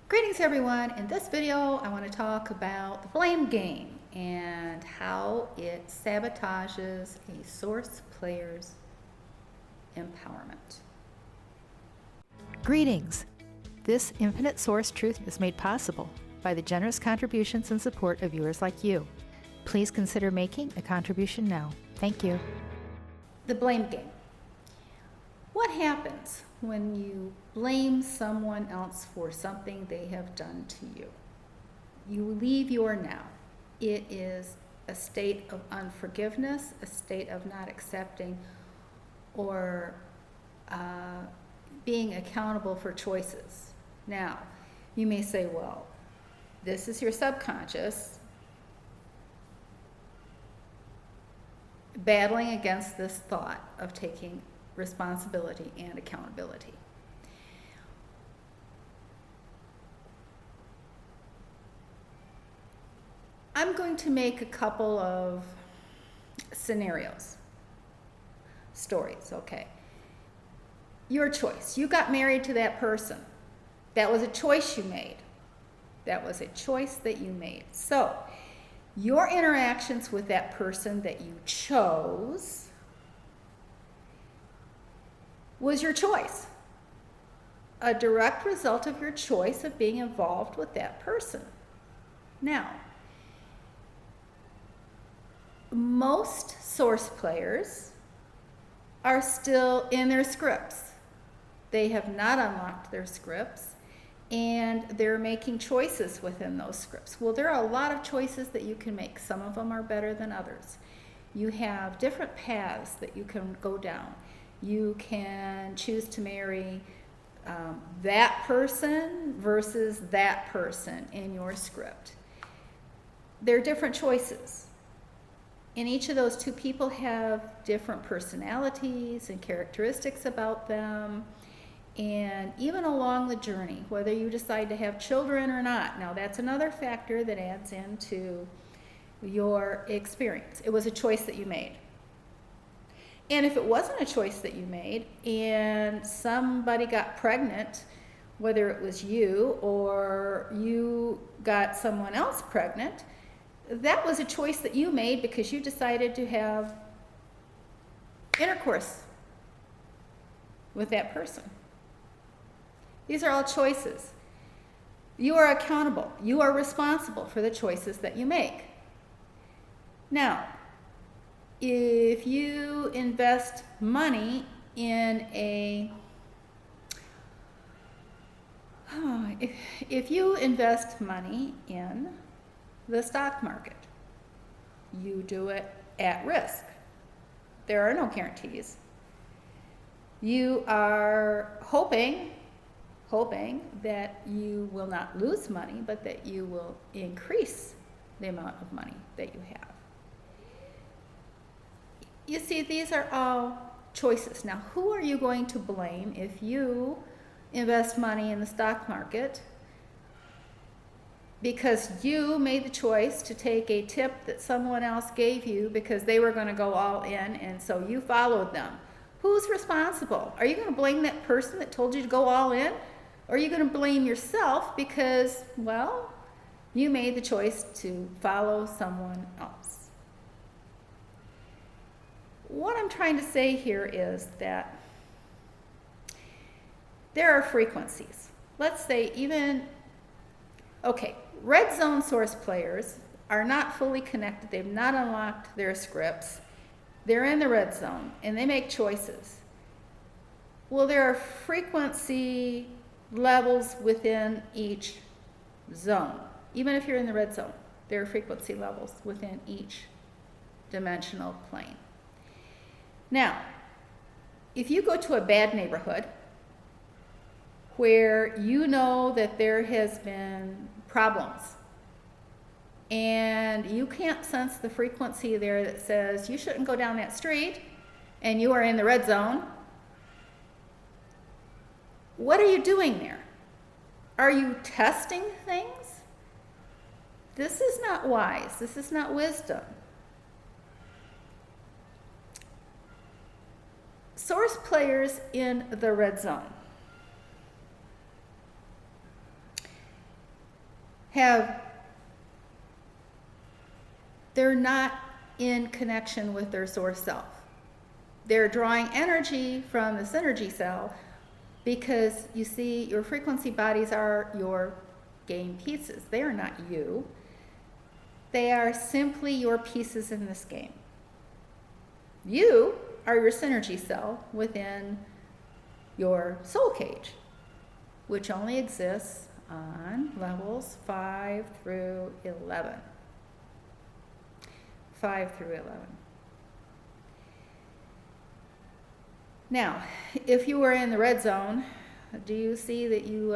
Greetings everyone. In this video I want to talk about the blame game and how it sabotages a source player's empowerment. Greetings! This infinite source truth is made possible by the generous contributions and support of viewers like you. Please consider making a contribution now. Thank you. The blame game. What happens when you blame someone else for something they have done to you? You leave your now. It is a state of unforgiveness, a state of not accepting or being accountable for choices. Now, you may say, well, this is your subconscious battling against this thought of taking responsibility and accountability. I'm going to make a couple of scenarios, stories, okay? Your choice. You got married to that person. That was a choice you made. That was a choice that you made. So, your interactions with that person that you chose was your choice. A direct result of your choice of being involved with that person. Now, most source players are still in their scripts. They have not unlocked their scripts and they're making choices within those scripts. Well, there are a lot of choices that you can make. Some of them are better than others. You have different paths that you can go down. You can choose to marry that person versus that person in your script. They're different choices. And each of those two people have different personalities and characteristics about them. And even along the journey, whether you decide to have children or not, now that's another factor that adds into your experience. It was a choice that you made. And if it wasn't a choice that you made and somebody got pregnant, whether it was you or you got someone else pregnant, that was a choice that you made because you decided to have intercourse with that person. These are all choices. You are accountable. You are responsible for the choices that you make. Now, if you invest money in if you invest money in the stock market, you do it at risk. There are no guarantees. You are hoping that you will not lose money, but that you will increase the amount of money that you have. You see, these are all choices. Now, who are you going to blame if you invest money in the stock market because you made the choice to take a tip that someone else gave you because they were going to go all in, and so you followed them? Who's responsible? Are you going to blame that person that told you to go all in? Or are you going to blame yourself because, well, you made the choice to follow someone else? What I'm trying to say here is that there are frequencies. Let's say red zone source players are not fully connected. They've not unlocked their scripts. They're in the red zone and they make choices. Well, there are frequency levels within each zone. Even if you're in the red zone, there are frequency levels within each dimensional plane. Now, if you go to a bad neighborhood where you know that there has been problems and you can't sense the frequency there that says you shouldn't go down that street and you are in the red zone, what are you doing there? Are you testing things? This is not wise. This is not wisdom. Source players in the red zone they're not in connection with their source self. They're drawing energy from the synergy cell because you see, your frequency bodies are your game pieces. They are not you. They are simply your pieces in this game. You are your synergy cell within your soul cage, which only exists on levels 5 through 11. 5 through 11. Now, if you are in the red zone, do you see that you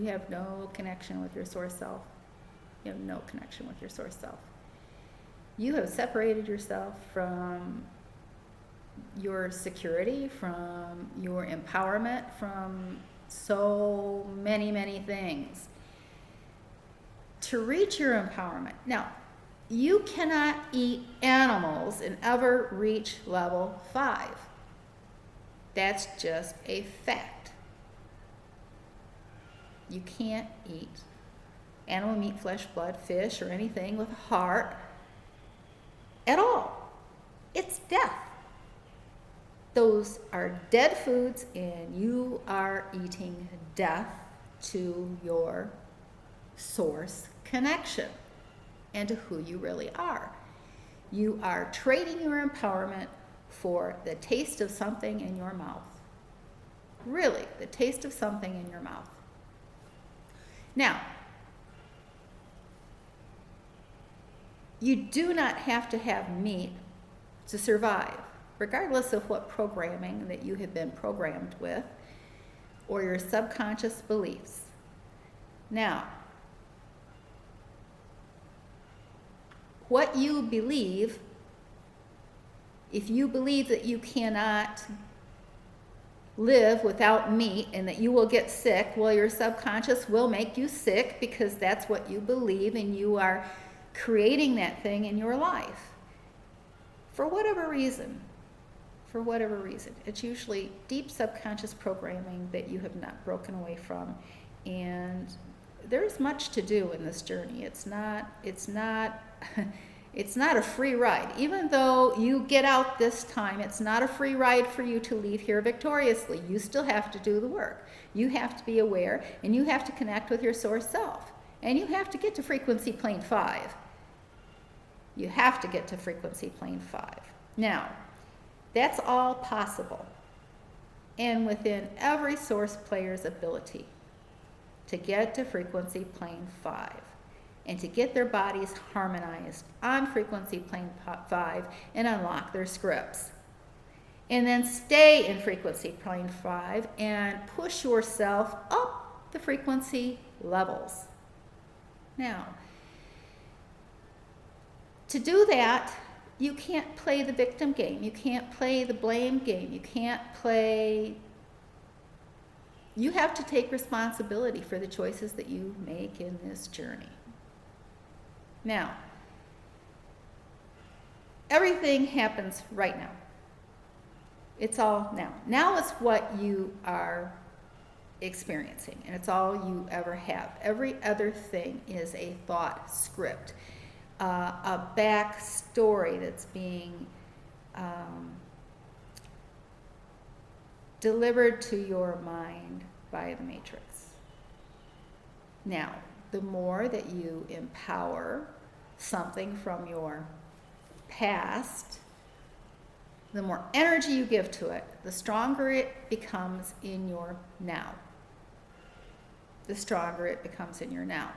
have no connection with your source self? You have no connection with your source self. You have separated yourself from your security, from your empowerment, from so many, many things. To reach your empowerment. Now, you cannot eat animals and ever reach level 5. That's just a fact. You can't eat animal meat, flesh, blood, fish, or anything with a heart at all. It's death. Those are dead foods, and you are eating death to your source connection and to who you really are. You are trading your empowerment for the taste of something in your mouth. Really, the taste of something in your mouth. Now, you do not have to have meat to survive, regardless of what programming that you have been programmed with or your subconscious beliefs. Now, what you believe, if you believe that you cannot live without meat and that you will get sick, well, your subconscious will make you sick because that's what you believe, and you are creating that thing in your life. For whatever reason. It's usually deep subconscious programming that you have not broken away from. And there's much to do in this journey. It's not a free ride. Even though you get out this time, it's not a free ride for you to leave here victoriously. You still have to do the work. You have to be aware, and you have to connect with your source self. And you have to get to frequency plane 5. You have to get to frequency plane 5. Now, that's all possible, and within every source player's ability to get to frequency plane 5 and to get their bodies harmonized on frequency plane 5 and unlock their scripts. And then stay in frequency plane 5 and push yourself up the frequency levels. Now, to do that, you can't play the victim game. You can't play the blame game. You have to take responsibility for the choices that you make in this journey. Now, everything happens right now. It's all now. Now is what you are experiencing, and it's all you ever have. Every other thing is a thought script. A backstory that's being delivered to your mind by the matrix. Now, the more that you empower something from your past, the more energy you give to it, the stronger it becomes in your now. The stronger it becomes in your now.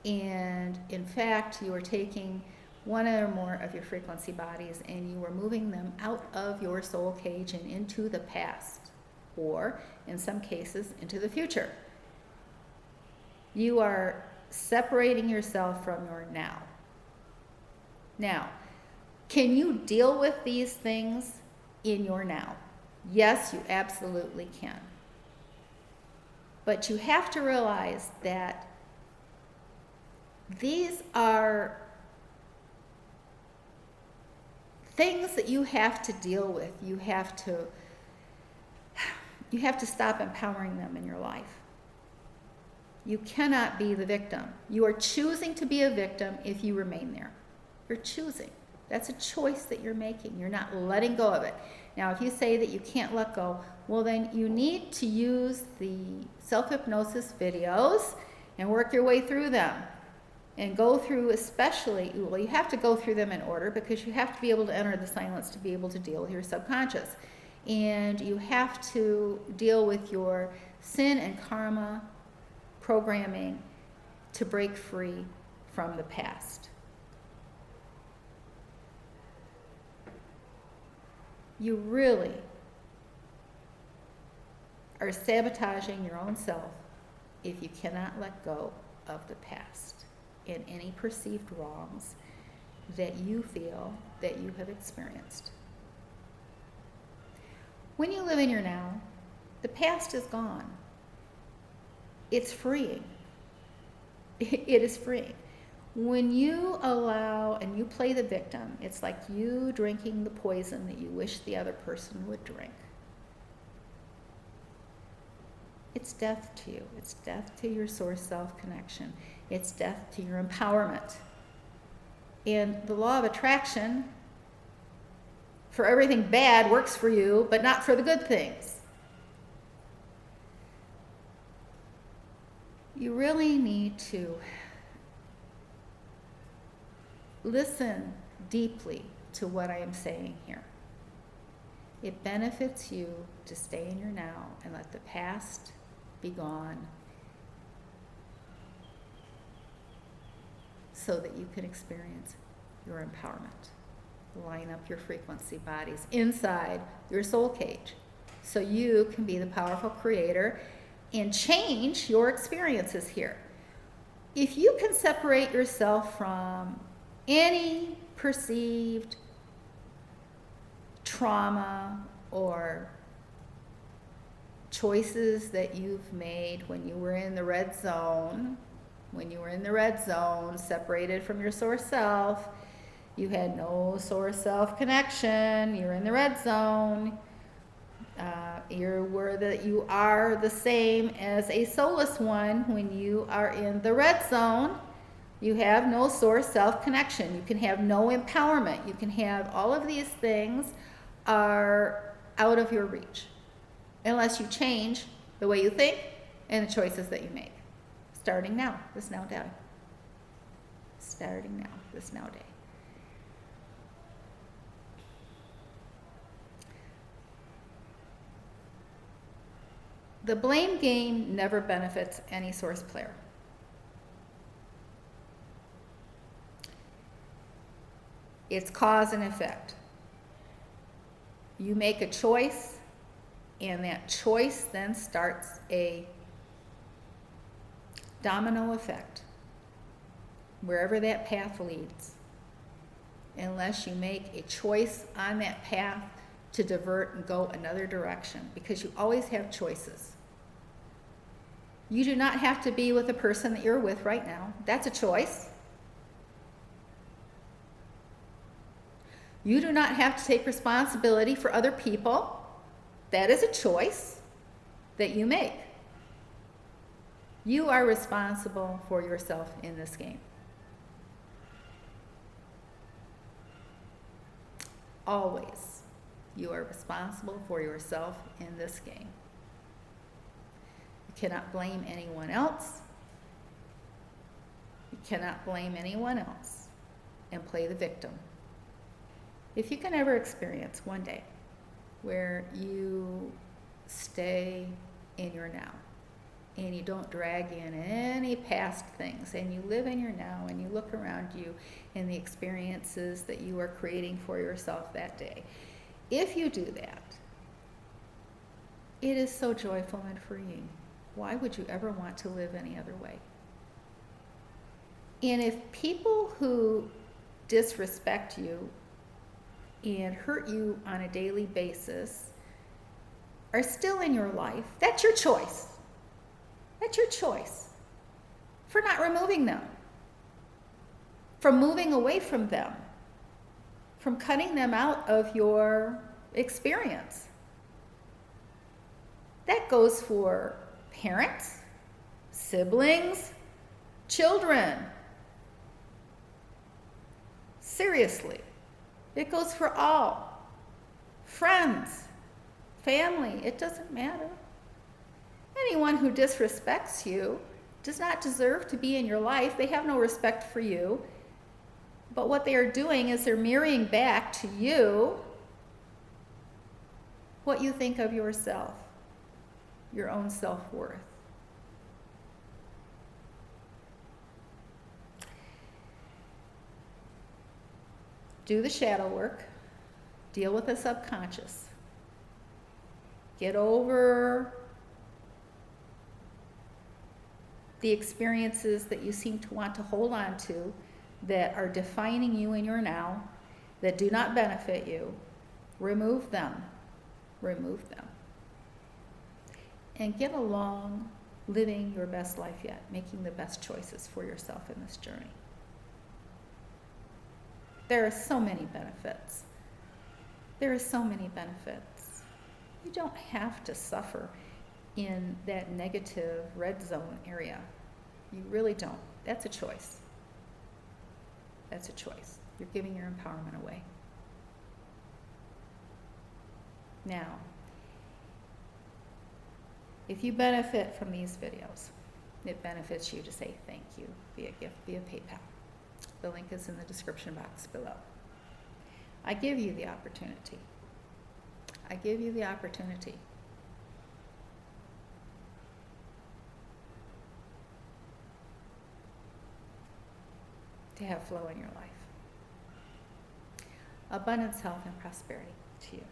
And in fact, you are taking one or more of your frequency bodies and you are moving them out of your soul cage and into the past, or in some cases, into the future. You are separating yourself from your now. Now, can you deal with these things in your now? Yes, you absolutely can. But you have to realize that these are things that you have to deal with. You have to stop empowering them in your life. You cannot be the victim. You are choosing to be a victim if you remain there. You're choosing. That's a choice that you're making. You're not letting go of it. Now, if you say that you can't let go, well, then you need to use the self-hypnosis videos and work your way through them. And go through especially, well, you have to go through them in order because you have to be able to enter the silence to be able to deal with your subconscious. And you have to deal with your sin and karma programming to break free from the past. You really are sabotaging your own self if you cannot let go of the past and any perceived wrongs that you feel that you have experienced. When you live in your now, the past is gone. It's freeing. It is freeing. When you allow and you play the victim, it's like you drinking the poison that you wish the other person would drink. It's death to you. It's death to your source self connection. It's death to your empowerment. And the law of attraction for everything bad works for you, but not for the good things. You really need to listen deeply to what I am saying here. It benefits you to stay in your now and let the past be gone so that you can experience your empowerment. Line up your frequency bodies inside your soul cage so you can be the powerful creator and change your experiences here. If you can separate yourself from any perceived trauma or choices that you've made when you were in the red zone, separated from your source self, you had no source self connection, you're in the red zone, you are the same as a soulless one when you are in the red zone. You have no source self connection. You can have no empowerment. You can have all of these things are out of your reach unless you change the way you think and the choices that you make. Starting now, this now day. Starting now, this now day. The blame game never benefits any source player. It's cause and effect. You make a choice, and that choice then starts a domino effect wherever that path leads, unless you make a choice on that path to divert and go another direction, because you always have choices. You do not have to be with the person that you're with right now. That's a choice. You do not have to take responsibility for other people. That is a choice that you make. You are responsible for yourself in this game. Always, you are responsible for yourself in this game. You cannot blame anyone else. You cannot blame anyone else and play the victim. If you can ever experience one day where you stay in your now and you don't drag in any past things and you live in your now and you look around you and the experiences that you are creating for yourself that day, if you do that, it is so joyful and freeing. Why would you ever want to live any other way? And if people who disrespect you and hurt you on a daily basis are still in your life, that's your choice. That's your choice for not removing them, from moving away from them, from cutting them out of your experience. That goes for parents, siblings, children. Seriously, it goes for all. Friends, family, it doesn't matter. Anyone who disrespects you does not deserve to be in your life. They have no respect for you. But what they are doing is they're mirroring back to you what you think of yourself, your own self-worth. Do the shadow work. Deal with the subconscious. Get over the experiences that you seem to want to hold on to that are defining you in your now, that do not benefit you. Remove them. Remove them. And get along living your best life yet, making the best choices for yourself in this journey. There are so many benefits. There are so many benefits. You don't have to suffer in that negative red zone area. You really don't. That's a choice. That's a choice. You're giving your empowerment away. Now, if you benefit from these videos, it benefits you to say thank you via gift, via PayPal. The link is in the description box below. I give you the opportunity. I give you the opportunity to have flow in your life. Abundance, health, and prosperity to you.